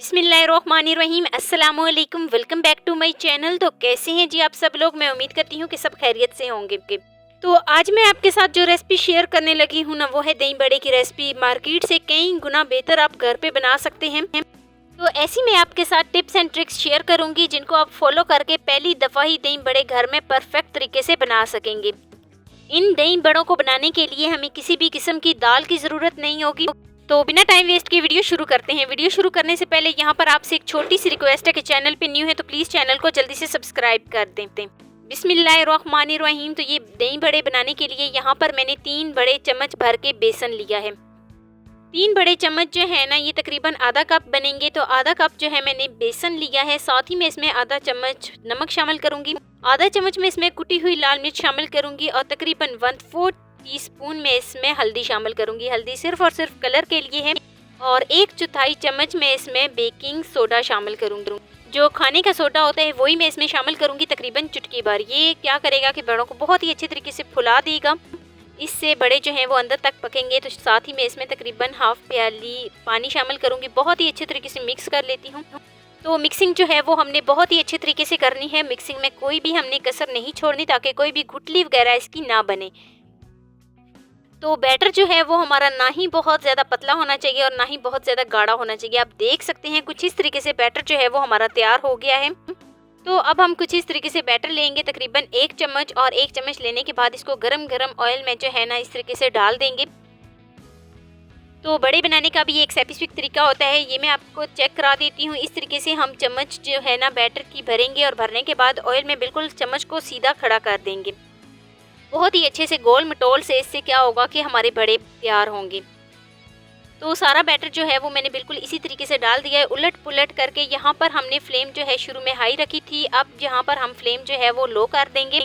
बिस्मिल्लाहिर्रहमानिर्रहीम अस्सलामुअलैकुम। Welcome back to my channel. तो कैसे हैं जी आप सब लोग। मैं उम्मीद करती हूँ कि सब खैरियत से होंगे। तो आज मैं आपके साथ जो रेसिपी शेयर करने लगी हूँ ना, वो है दही बड़े की रेसिपी। मार्केट से कई गुना बेहतर आप घर पे बना सकते हैं। तो ऐसी मैं आपके साथ टिप्स एंड ट्रिक्स शेयर करूंगी जिनको आप फॉलो करके पहली दफ़ा ही दही बड़े घर में परफेक्ट तरीके से बना सकेंगे। इन दही बड़ों को बनाने के लिए हमें किसी भी किस्म की दाल की ज़रूरत नहीं होगी। तो बिना टाइम वेस्ट के वीडियो शुरू करते हैं। वीडियो शुरू करने से पहले यहाँ पर आपसे एक छोटी सी रिक्वेस्ट है कि चैनल पे न्यू है तो प्लीज़ चैनल को जल्दी से सब्सक्राइब कर दें। बिस्मिल्लाहिर्रहमानिर्रहीम। तो ये दही बड़े बनाने के लिए यहाँ पर मैंने 3 बड़े चम्मच भर के बेसन लिया है। 3 बड़े चम्मच जो है ना, ये तकरीबन आधा कप बनेंगे। तो आधा कप जो है मैंने बेसन लिया है। साथ ही मैं इसमें आधा चम्मच नमक शामिल करूंगी, आधा चम्मच में इसमें कुटी हुई लाल मिर्च शामिल करूंगी और तकरीबन 1/4 टीस्पून में इसमें हल्दी शामिल करूंगी। हल्दी सिर्फ और सिर्फ कलर के लिए है। और 1/4 चम्मच में इसमें बेकिंग सोडा शामिल करूंगी। जो खाने का सोडा होता है वही मैं इसमें शामिल करूंगी, तकरीबन चुटकी भर। ये क्या करेगा कि बड़ों को बहुत ही अच्छे तरीके से फुला देगा। इससे बड़े जो हैं वो अंदर तक पकेंगे। तो साथ ही मैं इसमें तकरीबन हाफ प्याली पानी शामिल करूंगी। बहुत ही अच्छे तरीके से मिक्स कर लेती हूँ। तो मिक्सिंग जो है वो हमने बहुत ही अच्छे तरीके से करनी है। मिक्सिंग में कोई भी हमने कसर नहीं छोड़नी ताकि कोई भी गुठली वगैरह इसकी ना बने। तो बैटर जो है वो हमारा ना ही बहुत ज़्यादा पतला होना चाहिए और ना ही बहुत ज़्यादा गाढ़ा होना चाहिए। आप देख सकते हैं कुछ इस तरीके से बैटर जो है वो हमारा तैयार हो गया है। तो अब हम कुछ इस तरीके से बैटर लेंगे, तकरीबन 1 चम्मच। और 1 चम्मच लेने के बाद इसको गरम गरम ऑयल में जो है ना इस तरीके से डाल देंगे। तो बड़े बनाने का भी एक स्पेसिफिक तरीका होता है, ये मैं आपको चेक करा देती हूँ। इस तरीके से हम चम्मच जो है ना बैटर की भरेंगे और भरने के बाद ऑयल में बिल्कुल चम्मच को सीधा खड़ा कर देंगे, बहुत ही अच्छे से गोल मटोल से। इससे क्या होगा कि हमारे बड़े तैयार होंगे। तो सारा बैटर जो है वो मैंने बिल्कुल इसी तरीके से डाल दिया है, उलट पुलट करके। यहाँ पर हमने फ्लेम जो है शुरू में हाई रखी थी, अब यहाँ पर हम फ्लेम जो है वो लो कर देंगे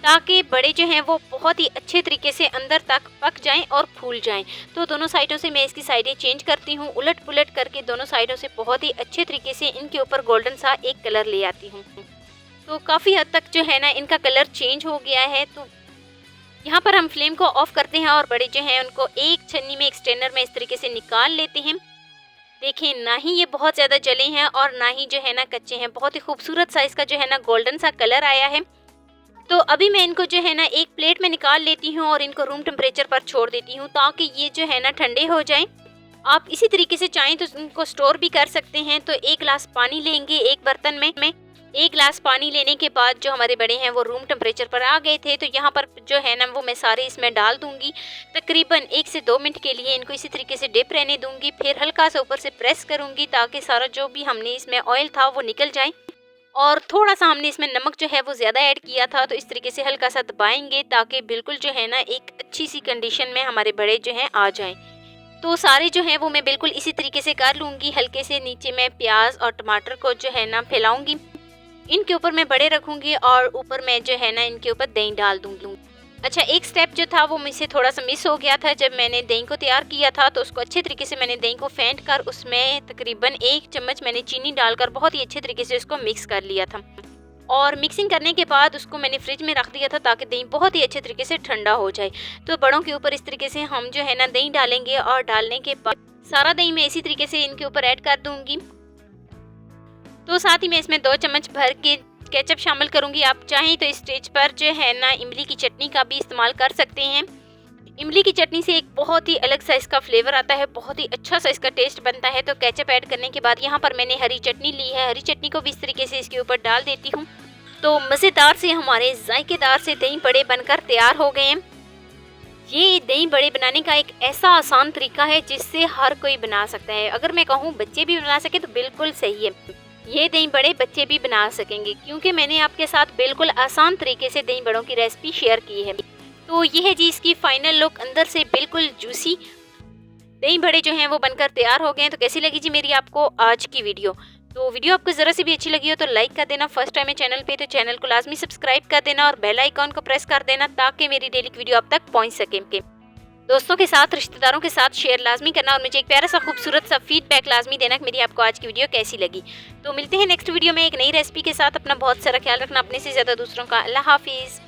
ताकि बड़े जो हैं वो बहुत ही अच्छे तरीके से अंदर तक पक जाएं और फूल जाएं। तो दोनों साइडों से मैं इसकी साइडें चेंज करती हूँ, उलट पुलट करके दोनों साइडों से बहुत ही अच्छे तरीके से इनके ऊपर गोल्डन सा एक कलर ले आती हूँ। तो काफ़ी हद तक जो है ना इनका कलर चेंज हो गया है। तो यहाँ पर हम फ्लेम को ऑफ करते हैं और बड़े जो हैं उनको एक छन्नी में, एक स्ट्रेनर में इस तरीके से निकाल लेते हैं। देखें, ना ही ये बहुत ज़्यादा जले हैं और ना ही जो है ना कच्चे हैं। बहुत ही खूबसूरत सा इसका जो है ना गोल्डन सा कलर आया है। तो अभी मैं इनको जो है ना एक प्लेट में निकाल लेती हूँ और इनको रूम टेम्परेचर पर छोड़ देती हूँ ताकि ये जो है ना ठंडे हो जाएं। आप इसी तरीके से चाहें तो इनको स्टोर भी कर सकते हैं। तो 1 गिलास पानी लेंगे एक बर्तन में। 1 गिलास पानी लेने के बाद जो हमारे बड़े हैं वो रूम टेम्परेचर पर आ गए थे। तो यहाँ पर जो है ना वो मैं सारे इसमें डाल दूंगी। तकरीबन 1 से 2 मिनट के लिए इनको इसी तरीके से डिप रहने दूंगी। फिर हल्का सा ऊपर से प्रेस करूंगी ताकि सारा जो भी हमने इसमें ऑयल था वो निकल जाए। और थोड़ा सा हमने इसमें नमक जो है वो ज़्यादा ऐड किया था। तो इस तरीके से हल्का सा दबाएंगे ताकि बिल्कुल जो है ना एक अच्छी सी कंडीशन में हमारे बड़े जो हैं आ जाएं। तो सारे जो हैं वो मैं बिल्कुल इसी तरीके से कर लूँगी। हल्के से नीचे मैं प्याज और टमाटर को जो है ना फैलाऊंगी, इनके ऊपर मैं बड़े रखूँगी और ऊपर मैं जो है ना इनके ऊपर दही डाल दूँगी। अच्छा, एक स्टेप जो था वो मुझसे थोड़ा सा मिस हो गया था। जब मैंने दही को तैयार किया था तो उसको अच्छे तरीके से मैंने दही को फेंट कर उसमें तकरीबन 1 चम्मच मैंने चीनी डालकर बहुत ही अच्छे तरीके से उसको मिक्स कर लिया था। और मिक्सिंग करने के बाद उसको मैंने फ्रिज में रख दिया था ताकि दही बहुत ही अच्छे तरीके से ठंडा हो जाए। तो बड़ों के ऊपर इस तरीके से हम जो है ना दही डालेंगे और डालने के बाद सारा दही मैं इसी तरीके से इनके ऊपर ऐड कर दूँगी। तो साथ ही मैं इसमें 2 चम्मच भर के केचप शामिल करूंगी। आप चाहें तो इस स्टेज पर जो है ना इमली की चटनी का भी इस्तेमाल कर सकते हैं। इमली की चटनी से एक बहुत ही अलग सा इसका फ्लेवर आता है, बहुत ही अच्छा सा इसका टेस्ट बनता है। तो केचप ऐड करने के बाद यहाँ पर मैंने हरी चटनी ली है। हरी चटनी को भी इस तरीके से इसके ऊपर डाल देती हूँ। तो मज़ेदार से हमारे जायकेदार से दही बड़े बनकर तैयार हो गए हैं। ये दही बड़े बनाने का एक ऐसा आसान तरीका है जिससे हर कोई बना सकता है। अगर मैं कहूँ बच्चे भी बना सके तो बिल्कुल सही है। ये दही बड़े बच्चे भी बना सकेंगे क्योंकि मैंने आपके साथ बिल्कुल आसान तरीके से दही बड़ों की रेसिपी शेयर की है। तो ये है जी इसकी फाइनल लुक, अंदर से बिल्कुल जूसी दही बड़े जो हैं वो बनकर तैयार हो गए हैं। तो कैसी लगी जी मेरी आपको आज की वीडियो। तो वीडियो आपको ज़रा सी भी अच्छी लगी हो तो लाइक कर देना। फर्स्ट टाइम है चैनल पे तो चैनल को लाजमी सब्सक्राइब कर देना और बेल आइकॉन को प्रेस कर देना ताकि मेरी डेली वीडियो आप तक पहुँच सके। दोस्तों के साथ, रिश्तेदारों के साथ शेयर लाजमी करना और मुझे एक प्यारा सा खूबसूरत सा फीडबैक लाजमी देना कि मेरी आपको आज की वीडियो कैसी लगी। तो मिलते हैं नेक्स्ट वीडियो में एक नई रेसिपी के साथ। अपना बहुत सारा ख्याल रखना, अपने से ज़्यादा दूसरों का। अल्लाह हाफिज़।